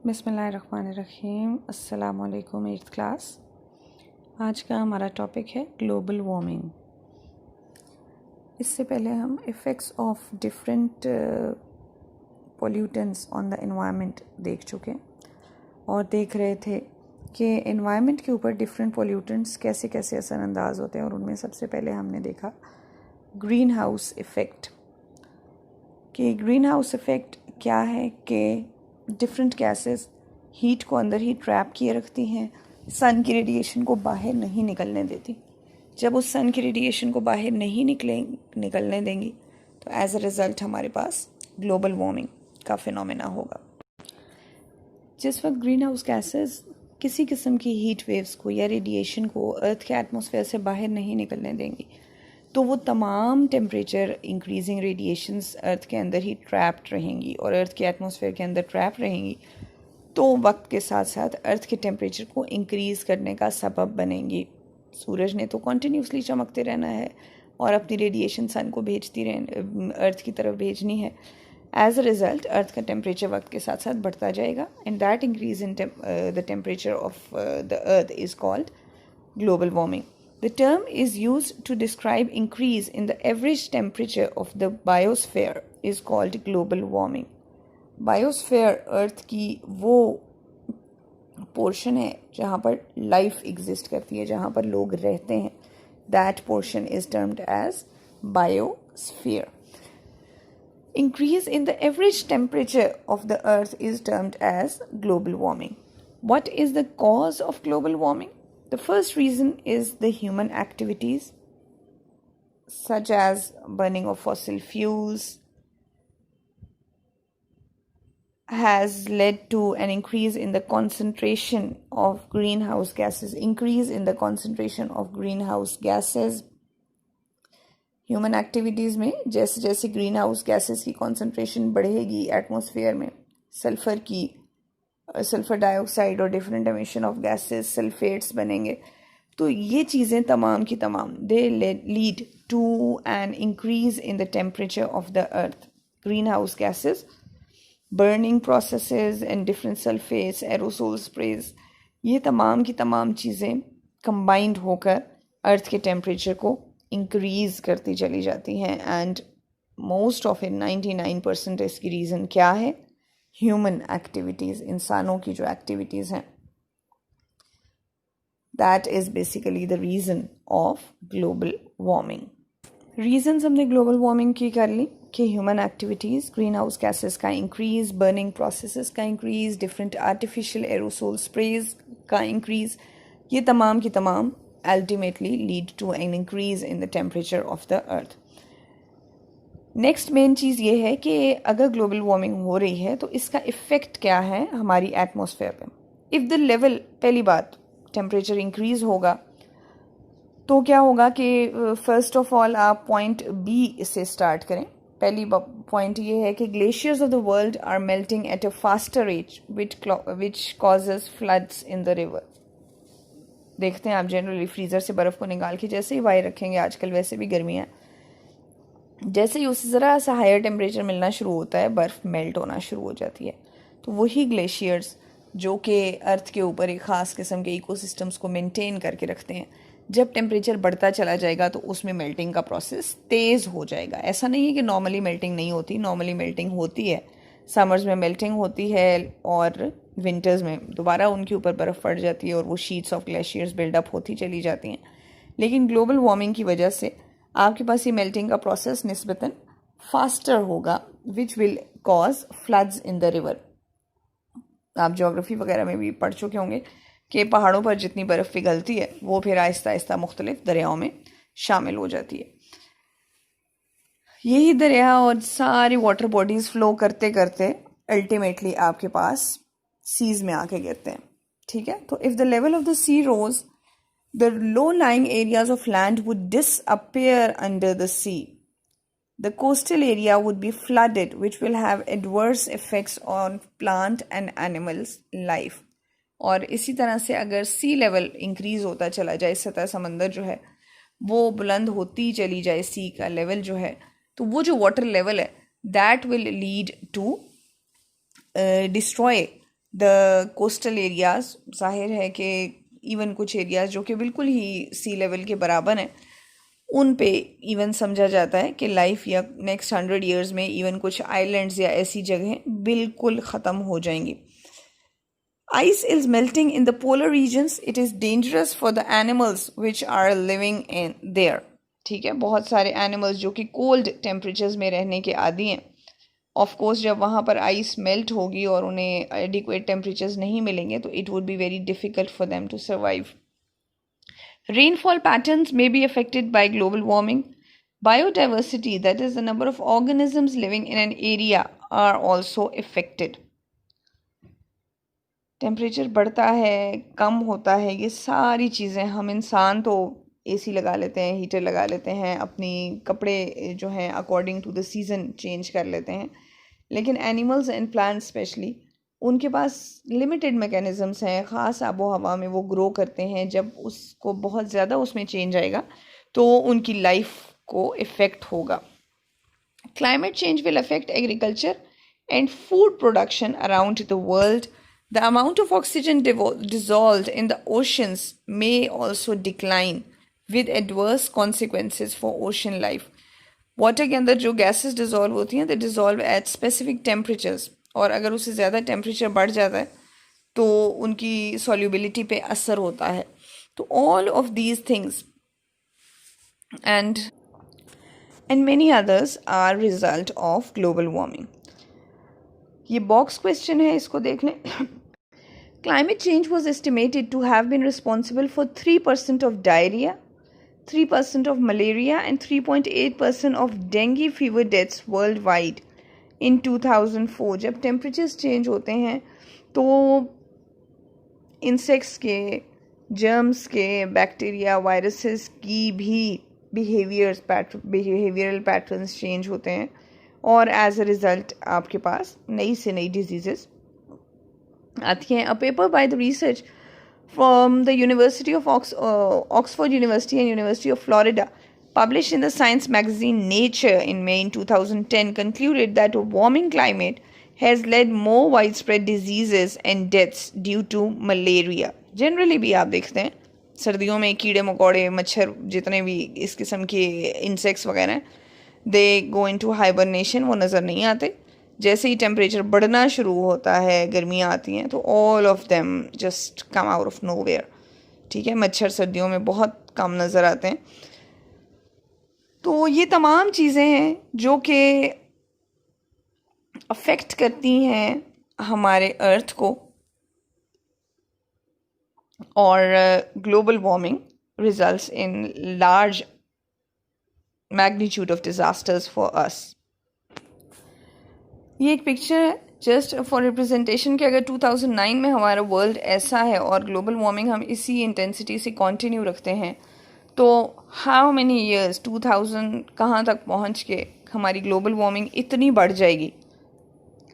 बिस्मिल्लाहिर्रहमानिर्रहीम। अस्सलाम वालेकुम एट्थ क्लास। आज का हमारा टॉपिक है ग्लोबल वार्मिंग। इससे पहले हम effects of different pollutants on the environment देख चुके और देख रहे थे कि एनवायरनमेंट के ऊपर डिफरेंट पोल्यूटेंट्स कैसे कैसे असरअंदाज होते हैं। और उनमें सबसे पहले हमने देखा ग्रीन हाउस इफ़ेक्ट। कि ग्रीन हाउस इफ़ेक्ट क्या है कि डिफरेंट गैसेस हीट को अंदर ही ट्रैप किए रखती हैं, सन की रेडिएशन को बाहर नहीं निकलने देती। जब उस सन की रेडिएशन को बाहर नहीं निकलने देंगी तो एज अ रिज़ल्ट हमारे पास ग्लोबल वार्मिंग का फिनोमेना होगा। जिस वक्त ग्रीन हाउस गैसेस किसी किस्म की हीट वेव्स को या रेडिएशन को अर्थ के एटमॉस्फेयर से बाहर नहीं निकलने देंगी तो वो तमाम टेम्परेचर इंक्रीजिंग रेडिएशंस अर्थ के अंदर ही ट्रैप्ड रहेंगी और अर्थ के एटमॉस्फेयर के अंदर ट्रैप रहेंगी, तो वक्त के साथ साथ अर्थ के टेम्परेचर को इंक्रीज़ करने का सबब बनेंगी। सूरज ने तो कॉन्टीन्यूसली चमकते रहना है और अपनी रेडिएशन सन को अर्थ की तरफ भेजनी है। एज अ रिज़ल्ट अर्थ का टेम्परेचर वक्त के साथ साथ बढ़ता जाएगा and that increase in the temperature of the earth is called global warming. The term is used to describe increase in the average temperature of the biosphere is called global warming. Biosphere अर्थ की वो portion है जहाँ पर life exist करती है, जहाँ पर लोग रहते हैं. That portion is termed as biosphere. Increase in the average temperature of the earth is termed as global warming. What is the cause of global warming? The first reason is the human activities such as burning of fossil fuels has led to an increase in the concentration of greenhouse gases. Increase in the concentration of greenhouse gases. Human activities में जैसे जैसे green house gases की concentration बढ़ेगी atmosphere में, sulphur dioxide और different emission of gases, sulphates बनेंगे, तो ये चीज़ें तमाम की तमाम they lead to an increase in the temperature of the earth. Green house gases, burning processes and different sulphates, aerosol sprays, ये तमाम की तमाम चीज़ें कंबाइंड होकर अर्थ के टेम्परेचर को इंक्रीज़ करती चली जाती हैं. एंड मोस्ट ऑफ इट 99% इसकी रीज़न क्या है? ह्यूमन एक्टिविटीज़, इंसानों की जो एक्टिविटीज़ हैं. That is basically the reason of global warming. Reasons हमने ग्लोबल वार्मिंग की कर ली कि human activities, green house gases का इंक्रीज़, बर्निंग प्रोसेसेस का increase, different artificial aerosol sprays का इंक्रीज़, ये तमाम की तमाम ultimately lead to an increase in the temperature of the earth. Next main चीज़ ये है कि अगर ग्लोबल वार्मिंग हो रही है तो इसका इफ़ेक्ट क्या है हमारी एटमॉस्फेयर पे. इफ़ द लेवल, पहली बात टेम्परेचर इंक्रीज़ होगा तो क्या होगा कि फर्स्ट ऑफ ऑल आप पॉइंट बी से स्टार्ट करें. पहली पॉइंट ये है कि glaciers of the world are melting at a faster rate which causes floods in the river. देखते हैं आप जनरली फ्रीज़र से बर्फ़ को निकाल के जैसे ही बाहर रखेंगे, आजकल वैसे भी गर्मी है, जैसे ही उससे ज़रा सा हायर टेम्परेचर मिलना शुरू होता है बर्फ़ मेल्ट होना शुरू हो जाती है. तो वही ग्लेशियर्स जो कि अर्थ के ऊपर एक ख़ास किस्म के इकोसिस्टम्स को मेंटेन करके रखते हैं, जब टेम्परेचर बढ़ता चला जाएगा तो उसमें मेल्टिंग का प्रोसेस तेज़ हो जाएगा. ऐसा नहीं है कि नॉर्मली मेल्टिंग नहीं होती, नॉर्मली मेल्टिंग होती है. समर्स में मेल्टिंग होती है और विंटर्स में दोबारा उनके ऊपर बर्फ़ पड़ जाती है और वो शीट्स ऑफ ग्लेशियर्स बिल्डअप होती चली जाती हैं. लेकिन ग्लोबल वार्मिंग की वजह से आपके पास ये मेल्टिंग का प्रोसेस निस्बतन फास्टर होगा which will cause floods in the river. आप ज्योग्राफी वगैरह में भी पढ़ चुके होंगे कि पहाड़ों पर जितनी बर्फ़ पिघलती है वो फिर आहिस्ता आहिस्ता मुख्तलिफ दरियाओं में शामिल हो जाती है. यही दरिया और सारी वाटर बॉडीज़ फ्लो करते करते अल्टीमेटली आपके पास सीज में आके गिरते हैं. ठीक है, तो if the level of the sea rose, the low lying areas of land would disappear under the sea. The coastal area would be flooded which will have adverse effects on plant and animals life. और इसी तरह से अगर सी level increase होता चला जाए, सतह समंदर जो है वो बुलंद होती चली जाए, सी का लेवल जो है, तो वो जो वाटर लेवल है that will lead to destroy the coastal areas, जाहिर है कि इवन कुछ एरियाज जो कि बिल्कुल ही सी लेवल के बराबर हैं, उन पे इवन समझा जाता है कि लाइफ या नेक्स्ट 100 ईयर्स में इवन कुछ आइलैंड्स या ऐसी जगहें बिल्कुल ख़त्म हो जाएंगी. Ice is melting in the polar regions. It is dangerous for the animals which are living in there. ठीक है, बहुत सारे एनिमल्स जो कि कोल्ड टेम्परेचर्स में रहने के आदी हैं, ऑफ कोर्स जब वहाँ पर आइस मेल्ट होगी और उन्हें एडिक्वेट टेम्परेचर्स नहीं मिलेंगे तो it would be very difficult for them to survive. Rainfall patterns may be affected by global warming. Biodiversity, that is the number of organisms living in an area, are also affected. Temperature बढ़ता है, कम होता है, ये सारी चीज़ें हम इंसान तो एसी लगा लेते हैं, हीटर लगा लेते हैं, अपनी कपड़े जो हैं according to the season change कर लेते हैं, लेकिन एनिमल्स एंड प्लांट्स स्पेशली उनके पास लिमिटेड मैकेनिज़म्स हैं. ख़ास आबो हवा में वो ग्रो करते हैं. जब उसको बहुत ज़्यादा उसमें चेंज आएगा तो उनकी लाइफ को इफ़ेक्ट होगा. Climate change will affect agriculture and food production around the world. The amount of oxygen dissolved in the oceans may also decline with adverse consequences for ocean life. Water के अंदर जो gases dissolve होती हैं, they dissolve at specific temperatures. और अगर उससे ज़्यादा temperature बढ़ जाता है तो उनकी solubility पे असर होता है. तो all of these things and many others are result of global warming. ये बॉक्स क्वेश्चन है, इसको देख लें. Climate change was estimated to have been responsible for 3% of diarrhea, 3% of malaria and 3.8% of dengue fever deaths worldwide in 2004. जब temperatures change होते हैं तो insects के, germs के, bacteria, viruses की भी behavioral patterns change होते हैं और as a result आपके पास नई से नई diseases आती हैं. A paper by the research from the University of Oxford University and University of Florida published in the science magazine Nature in May in 2010 concluded that a warming climate has led more widespread diseases and deaths due to malaria. Generally भी आप देखते हैं सर्दियों में कीड़े मकोड़े, मच्छर, जितने भी इस किस्म के इंसेक्ट्स वगैरह, दे गो इनटू हाइबरनेशन, वो नज़र नहीं आते. जैसे ही टेम्परेचर बढ़ना शुरू होता है, गर्मियाँ आती हैं, तो all of them just come out of nowhere. ठीक है, मच्छर सर्दियों में बहुत कम नज़र आते हैं. तो ये तमाम चीज़ें हैं जो कि अफेक्ट करती हैं हमारे अर्थ को, और global warming results in large magnitude of disasters for us. ये एक पिक्चर है जस्ट फॉर रिप्रेजेंटेशन कि अगर 2009 में हमारा वर्ल्ड ऐसा है और ग्लोबल वार्मिंग हम इसी इंटेंसिटी से कंटिन्यू रखते हैं तो हाउ मेनी ईयर्स 2000 कहाँ तक पहुँच के हमारी ग्लोबल वार्मिंग इतनी बढ़ जाएगी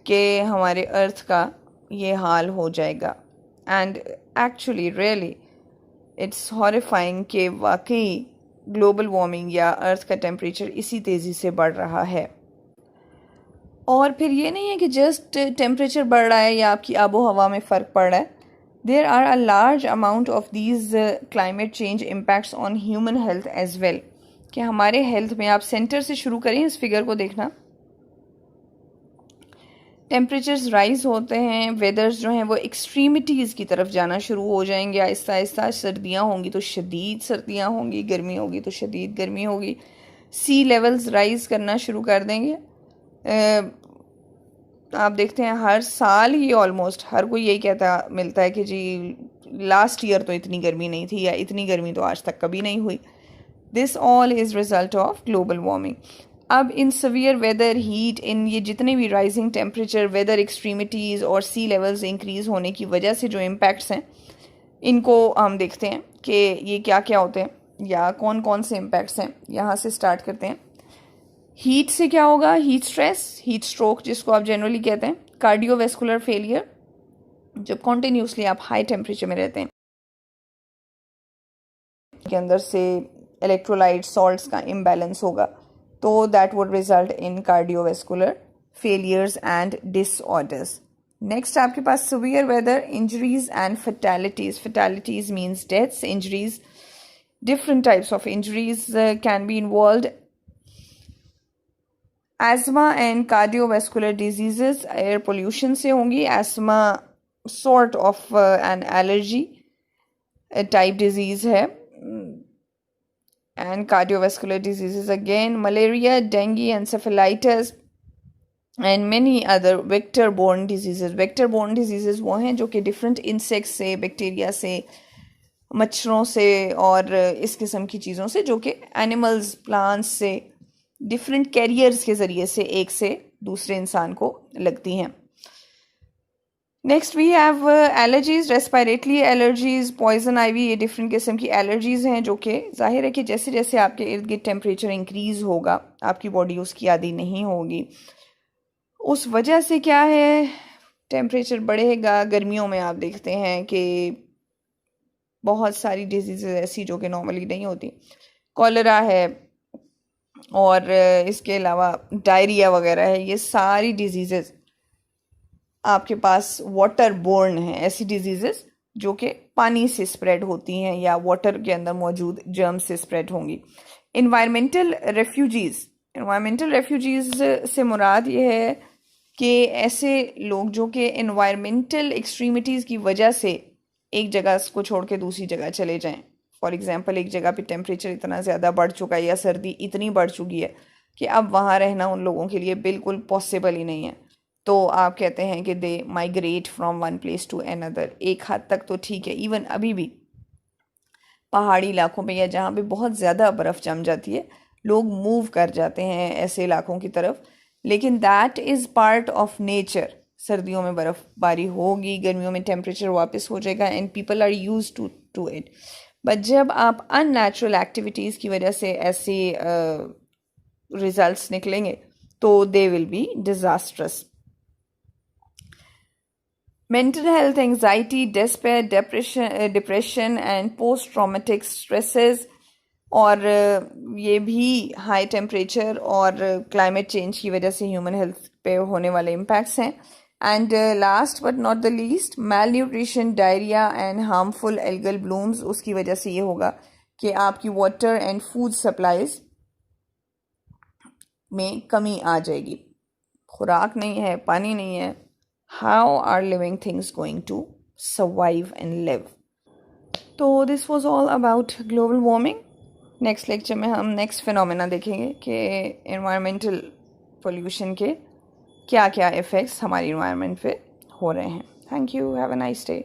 कि हमारे अर्थ का ये हाल हो जाएगा. And actually really it's horrifying कि वाकई ग्लोबल वार्मिंग या अर्थ का टेम्परेचर इसी तेज़ी से बढ़ रहा है. और फिर ये नहीं है कि जस्ट टेम्परेचर बढ़ रहा है या आपकी आबो हवा में फ़र्क पड़ रहा है. There are a large amount of these climate change impacts on human health as well. कि हमारे हेल्थ में, आप सेंटर से शुरू करें इस फिगर को देखना, टेम्परेचर्स राइज होते हैं, वेदर्स जो हैं वो एक्सट्रीमिटीज़ की तरफ जाना शुरू हो जाएंगे आहिस्ता आहिस्ता. सर्दियाँ होंगी तो शदीद सर्दियाँ होंगी, गर्मी होगी तो शदीद गर्मी होगी, सी लेवल्स राइज करना शुरू कर देंगे. आप देखते हैं हर साल ही ऑलमोस्ट हर कोई यही कहता मिलता है कि जी लास्ट ईयर तो इतनी गर्मी नहीं थी या इतनी गर्मी तो आज तक कभी नहीं हुई. This all is result of global warming. अब इन सवियर वेदर, हीट, इन ये जितने भी राइजिंग टेम्परेचर, वेदर एक्सट्रीमिटीज़ और सी लेवल्स इंक्रीज़ होने की वजह से जो इम्पैक्ट्स हैं, इनको हम देखते हैं कि ये क्या क्या होते हैं या कौन कौन से इम्पैक्ट्स हैं. यहाँ से स्टार्ट करते हैं. हीट से क्या होगा? हीट स्ट्रेस, हीट स्ट्रोक जिसको आप जनरली कहते हैं, कार्डियोवैस्कुलर फेलियर, जब कॉन्टिन्यूसली आप हाई टेम्परेचर में रहते हैं, के अंदर से इलेक्ट्रोलाइट सॉल्ट्स का इम्बैलेंस होगा तो that would result in cardiovascular failures and disorders. Next आपके पास severe weather, injuries and fatalities. Fatalities means deaths, injuries different types of injuries can be involved. Asthma and cardiovascular diseases air pollution से होंगी. Asthma sort of an allergy type disease है. And cardiovascular diseases again malaria, dengue, encephalitis and many other vector-borne diseases. Vector-borne diseases वो हैं जो कि different insects से, bacteria से, मच्छरों से और इस किस्म की चीज़ों से जो कि एनिमल्स, प्लांट्स से डिफरेंट कैरियर्स के ज़रिए से एक से दूसरे इंसान को लगती हैं. Next we have allergies, respiratory allergies, poison ivy. ये डिफरेंट किस्म की एलर्जीज हैं जो कि जाहिर है कि जैसे जैसे आपके इर्द गिर्द टेम्परेचर इंक्रीज़ होगा आपकी बॉडी उसकी आदी नहीं होगी. उस वजह से क्या है, टेम्परेचर बढ़ेगा. गर्मियों में आप देखते हैं कि बहुत सारी डिजीज़ ऐसी जो कि नॉर्मली नहीं होती. कॉलरा है और इसके अलावा डायरिया वगैरह है. ये सारी डिजीज़ आपके पास वाटर बोर्न हैं, ऐसी डिजीज़ जो कि पानी से स्प्रेड होती हैं या वाटर के अंदर मौजूद जर्म्स से स्प्रेड होंगी. इन्वायरमेंटल रेफ्यूजीज़ से मुराद ये है कि ऐसे लोग जो कि इन्वायरमेंटल एक्सट्रीमिटीज़ की वजह से एक जगह को छोड़ के दूसरी जगह चले जाएं. फॉर एग्जांपल एक जगह पे टेम्परेचर इतना ज़्यादा बढ़ चुका है या सर्दी इतनी बढ़ चुकी है कि अब वहाँ रहना उन लोगों के लिए बिल्कुल पॉसिबल ही नहीं है. तो आप कहते हैं कि they migrate from one place to another. एक हद तक तो ठीक है, इवन अभी भी पहाड़ी इलाकों में या जहाँ पे बहुत ज़्यादा बर्फ़ जम जाती है लोग मूव कर जाते हैं ऐसे इलाकों की तरफ. लेकिन that is part of nature. सर्दियों में बर्फ़बारी होगी, गर्मियों में टेम्परेचर वापस हो जाएगा and people are use to it. But जब आप अननेचुरल एक्टिविटीज़ की वजह से ऐसे रिजल्ट्स निकलेंगे तो they will be disastrous. Mental health, anxiety, despair, depression and post traumatic stresses. और ये भी हाई टेम्परेचर और क्लाइमेट चेंज की वजह से ह्यूमन हेल्थ पे होने वाले इम्पैक्ट्स हैं. And last but not the least, malnutrition, diarrhoea and harmful algal blooms. उसकी वजह से ये होगा कि आपकी वाटर एंड फूड सप्लाईज में कमी आ जाएगी. खुराक नहीं है, पानी नहीं है. How are living things going to survive and live? तो this was all about global warming. Next lecture में हम नेक्स्ट फिनोमेना देखेंगे कि एनवायरमेंटल पोल्यूशन के क्या क्या इफ़ेक्ट्स हमारी इन्वायरमेंट पे हो रहे हैं. Thank you. Have a nice day.